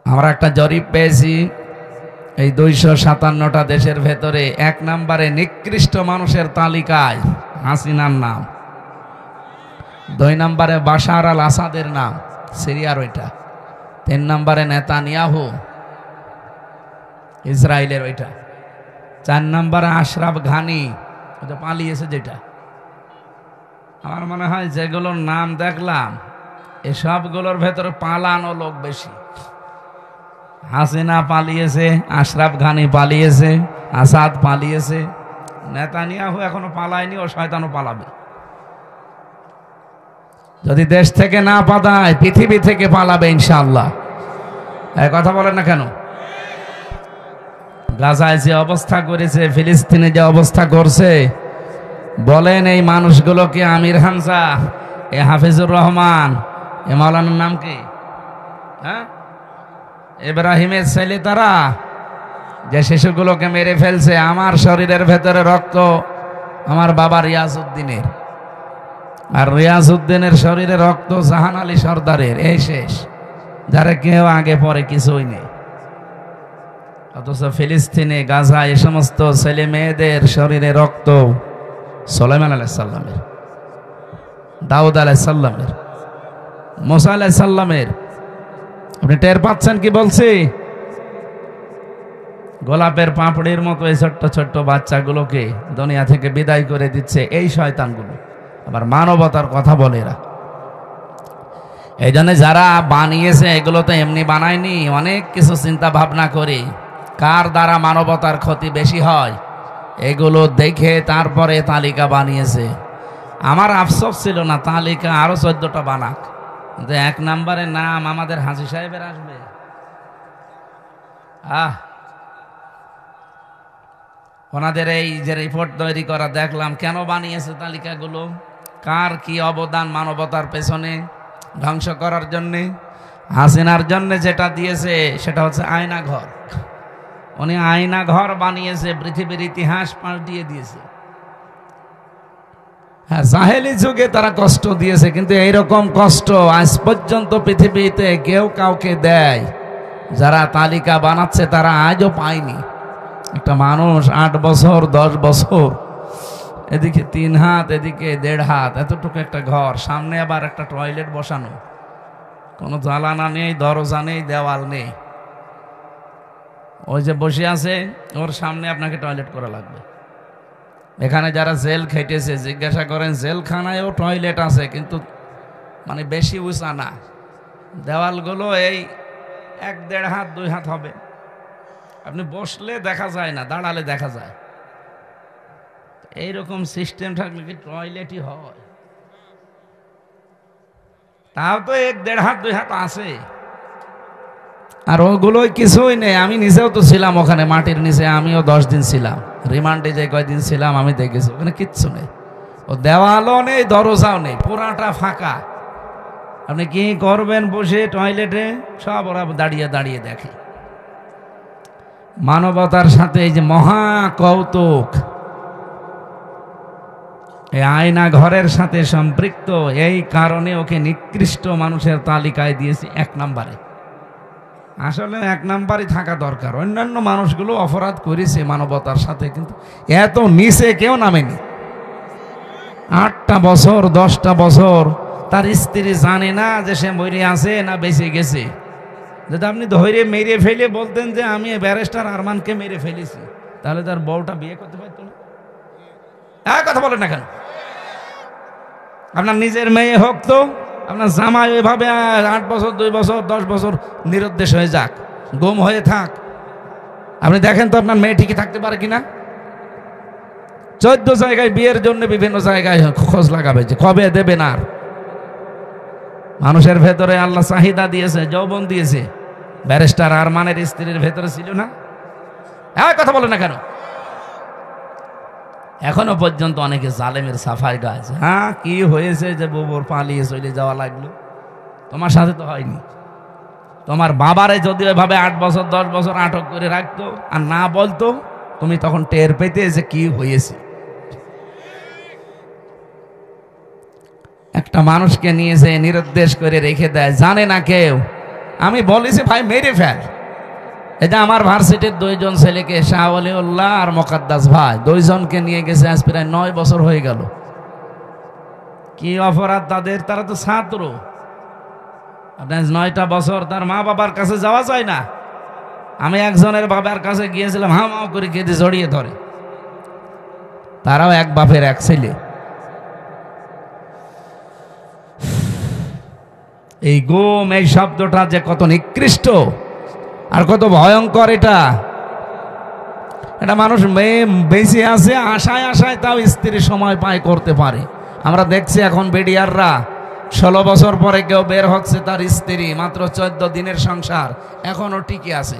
আমরা একটা জরিপ পেয়েছি, এই 257টা দেশের ভেতরে 1 নম্বরে নিকৃষ্ট মানুষের তালিকায় হাসিনার নাম, 2 নম্বরে বাশার আল আসাদের নাম, সিরিয়ার ওইটা, 3 নম্বরে নেতানিয়াহু ইসরায়েলের ওইটা, 4 নম্বরে আশরাফ ঘানি ওটা পালিয়েছে যেটা। আমার মনে হয় যেগুলোর নাম দেখলাম এসবগুলোর ভেতরে পালানো লোক বেশি। হাসিনা পালিয়েছে, আশরাফ ঘানি পালিয়েছে, আসাদ পালিয়েছে, নেতানিয়াহু এখনো পালায়নি, ও শয়তানও পালাবে। যদি দেশ থেকে না পালায় পৃথিবী থেকে পালাবে ইনশাআল্লাহ। এই কথা বলেন না কেন? গাজায় যে অবস্থা করেছে, ফিলিস্তিনে যে অবস্থা করছে, বলেন এই মানুষগুলোকে আমির হামজা, এ হাফিজুর রহমান, এ মাওলানার নাম কি, হ্যাঁ, ইব্রাহিমের ছেলে, তারা যে শিশুগুলোকে মেরে ফেলছে, আমার শরীরের ভেতরে রক্ত আমার বাবা রিয়াজউদ্দিনের, আর রিয়াজউদ্দিনের শরীরে রক্ত জাহান আলী সর্দারের, এই শেষ, যারা কেউ আগে পরে কিছুই নেই। অথচ ফিলিস্তিনে, গাজা, এ সমস্ত ছেলে মেয়েদের শরীরে রক্ত সুলাইমান আলাইহিস সালামের, দাউদ আলাইহিস সালামের, মুসা আলাইহিস সালামের। আপনি টের পাচ্ছেন কি বলছি? গোলাপের পাপড়ির মতো এই ছোট্ট ছোট্ট বাচ্চাগুলোকে দুনিয়া থেকে বিদায় করে দিচ্ছে এই শয়তানগুলো। আবার মানবতার কথা বলে এরা। এই জন্য যারা বানিয়েছে এগুলো তো এমনি বানায়নি, অনেক কিছু চিন্তা ভাবনা করে কার দ্বারা মানবতার ক্ষতি বেশি হয় এগুলো দেখে তারপরে তালিকা বানিয়েছে। আমার আফসোস ছিল না তালিকা আরো 14টা বানাক, কিন্তু 1 নম্বরের নাম আমাদের হাজী সাহেবের আসবে। ওনাদের এই যে রিপোর্ট তৈরি করা দেখলাম, কেন বানিয়েছে তালিকাগুলো, কার কি অবদান মানবতার পেছনে ধ্বংস করার জন্যে। হাসিনার জন্য যেটা দিয়েছে সেটা হচ্ছে আয়না ঘর। উনি আয়না ঘর বানিয়েছে, পৃথিবীর ইতিহাস পাল্টিয়ে দিয়েছে। হ্যাঁ, জাহেলি যুগে তারা কষ্ট দিয়েছে, কিন্তু এইরকম কষ্ট আজ পর্যন্ত পৃথিবীতে কেউ কাউকে দেয় যারা তালিকা বানাচ্ছে তারা আজও পায়নি। একটা মানুষ 8 বছর 10 বছর, এদিকে 3 হাত এদিকে 1.5 হাত, এতটুকু একটা ঘর, সামনে আবার একটা টয়লেট বসানো, কোনো জ্বালানা নেই, দরজা নেই, দেওয়াল নেই। ওই যে বসে আছে ওর সামনে আপনাকে টয়লেট করা লাগবে। এখানে যারা জেল খেটেছে জিজ্ঞাসা করেন, জেলখানায়ও টয়লেট আছে, কিন্তু মানে বেশি উঁচা না, দেওয়ালগুলো এই 1-1.5 হাত 2 হাত হবে। আপনি বসলে দেখা যায় না, দাঁড়ালে দেখা যায়। এইরকম সিস্টেম থাকলে কি টয়লেটই হয়? তাও তো 1-1.5 হাত 2 হাত আছে, আর ওগুলোই কিছুই নেই। আমি নিজেও তো ছিলাম ওখানে মাটির নিচে, আমিও 10 দিন ছিলাম রিমান্ডে, যে কয়দিন ছিলাম আমি দেখেছি ওখানে কিচ্ছু নেই। ও দেওয়ালও নেই, দরজাও নেই, পুরাটা ফাঁকা। আপনি কি করবেন বসে টয়লেটে? সব ওরা দাঁড়িয়ে দাঁড়িয়ে দেখে। মানবতার সাথে এই যে মহা কৌতুক, এই আয়না ঘরের সাথে সম্পৃক্ত, এই কারণে ওকে নিকৃষ্ট মানুষের তালিকায় দিয়েছে 1 নম্বরে। আসলে 1 নম্বরই থাকা দরকার। অন্যান্য মানুষগুলো অপরাধ করেছে মানবতার সাথে, কিন্তু এত নিচে কেউ নামেনি। 8টা বছর 10টা বছর তার স্ত্রী জানে না যে সে মরে আছে না বেঁচে গেছে। যদি আপনি ধরে মেরে ফেলে বলতেন যে আমি ব্যারিস্টার আরমানকে মেরে ফেলেছি, তাহলে তার বউটা বিয়ে করতে পারত না। কথা বলেন না কেন? আপনার নিজের মেয়ে হোক, তো আপনার জামাই ওইভাবে 8 বছর 2 বছর 10 বছর নিরুদ্দেশ হয়ে যাক, গুম হয়ে থাক, আপনি দেখেন তো আপনার মেয়ে ঠিকই থাকতে পারে কিনা। 14 জায়গায় বিয়ের জন্য বিভিন্ন জায়গায় খোঁজ লাগাবে যে কবে দেবে না। মানুষের ভেতরে আল্লাহ চাহিদা দিয়েছে, যৌবন দিয়েছে। ব্যারিস্টার আরমানের স্ত্রীর ভেতরে ছিল না? কথা বলে না কেন? এখনো পর্যন্ত অনেকে জালেমের সাফাই গাইছে। হ্যাঁ, কি হয়েছে যে বউর পালিয়ে চলে যাওয়া লাগলো? তোমার সাথে তো হয়নি। তোমার বাবারে যদি ওইভাবে 8 বছর 10 বছর আটক করে রাখতো আর না বলতো, তুমি তখন টের পেতে যে কি হয়েছে। একটা মানুষকে নিয়ে যে নিরুদ্দেশ করে রেখে দেয়, জানে না কেউ আমি বলেছি ভাই মেরে ফেল। এটা আমার ভার্সিটির দুইজন ছেলেকে, শাহ ওয়ালিউল্লাহ আর মোকাদ্দাস ভাই, দুইজনকে নিয়ে গেছে, আজ প্রায় 9 বছর হয়ে গেল। কি অপরাধ তাদের? তারা তো ছাত্র। আপনার 9টা বছর তার মা বাবার কাছে যাওয়া যায় না। আমি একজনের বাবার কাছে গিয়েছিলাম, হামাও করে কেঁদে জড়িয়ে ধরে। তারাও এক বাপের এক ছেলে। এই গুম, এই শব্দটা যে কত নিকৃষ্ট আর কত ভয়ঙ্কর! এটা মানুষ বেঁচে আছে আশায় আশায়, তাও স্ত্রী সময় পায় করতে পারে। আমরা দেখছি এখন বিডিআররা 16 বছর পরে কেউ বের হচ্ছে, তার স্ত্রী মাত্র 14 দিনের সংসার এখনো টিকে আছে।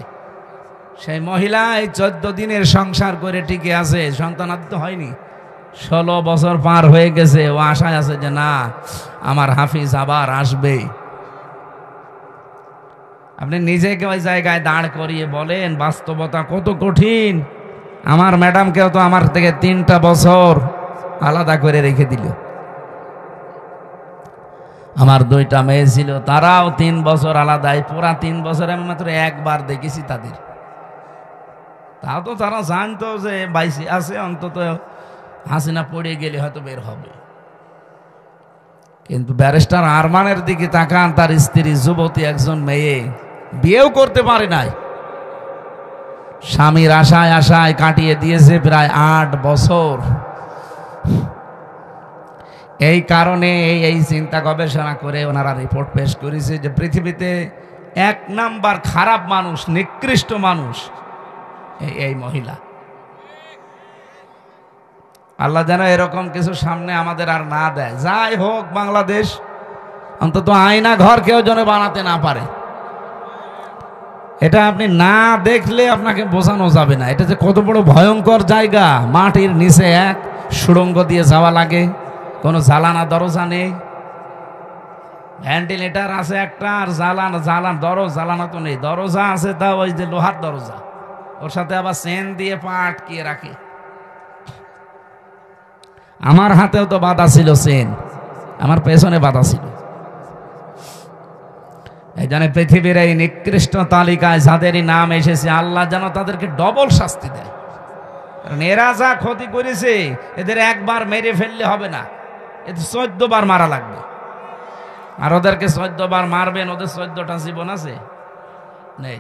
সেই মহিলা এই 14 দিনের সংসার করে টিকে আছে, সন্তানাদি তো হয়নি। 16 বছর পার হয়ে গেছে, ও আশায় আছে যে না, আমার হাফিজ আবার আসবে। আপনি নিজেকে ওই জায়গায় দাঁড় করিয়ে বলেন বাস্তবতা কত কঠিন। আমার ম্যাডামকেও তো আমার থেকে 3টা বছর আলাদা করে রেখে দিল। আমার 2টা মেয়ে ছিল, তারাও 3 বছর আলাদাই। পুরা 3 বছর আমি মাত্র একবার দেখেছি তাদের। তাও তো তারা জানতো যে বাইসে আছে, অন্তত হাসিনা পড়ে গেলে হয়তো বের হবে। কিন্তু ব্যারিস্টার আরমানের দিকে তাকান, তার স্ত্রী যুবতী একজন মেয়ে, বিয়েও করতে পারে নাই। স্বামীর আশায় আশায় কাটিয়ে দিয়েছে প্রায় 8 বছর। এই কারণে এই চিন্তা গবেষণা করে ওনারা রিপোর্ট পেশ করেছে যে পৃথিবীতে 1 নাম্বার খারাপ মানুষ, নিকৃষ্ট মানুষ এই মহিলা। আল্লাহ যেন এরকম কিছু সামনে আমাদের আর না দেয়। যাই হোক, বাংলাদেশ অন্তত আয়না ঘর কেউ যেন বানাতে না পারে। এটা আপনি না দেখলে আপনাকে বোঝানো যাবে না, এটা যে কত বড় ভয়ঙ্কর জায়গা। মাটির নিচে এক সুড়ঙ্গ দিয়ে যাওয়া লাগে, কোনো জ্বালানা দরজা নেই, ভেন্টিলেটার আছে একটা, আর জ্বালানা তো নেই। দরজা আছে, তা ওই যে লোহার দরজা, ওর সাথে আবার চেন দিয়ে পা আটকিয়ে রাখে। আমার হাতেও তো বাধা ছিল চেন, আমার পেছনে বাধা ছিল। এই জন্য পৃথিবীর এই নিকৃষ্ট তালিকায় যাদেরই নাম এসেছে, আল্লাহ যেন তাদেরকে ডবল শাস্তি দেয়। কারণ এরা যা ক্ষতি করেছে, এদের একবার মেরে ফেললে হবে না, এদের 14 বার মারা লাগবে। আর ওদেরকে 14 বার মারবেন, ওদের 14টা জীবন আছে? নেই।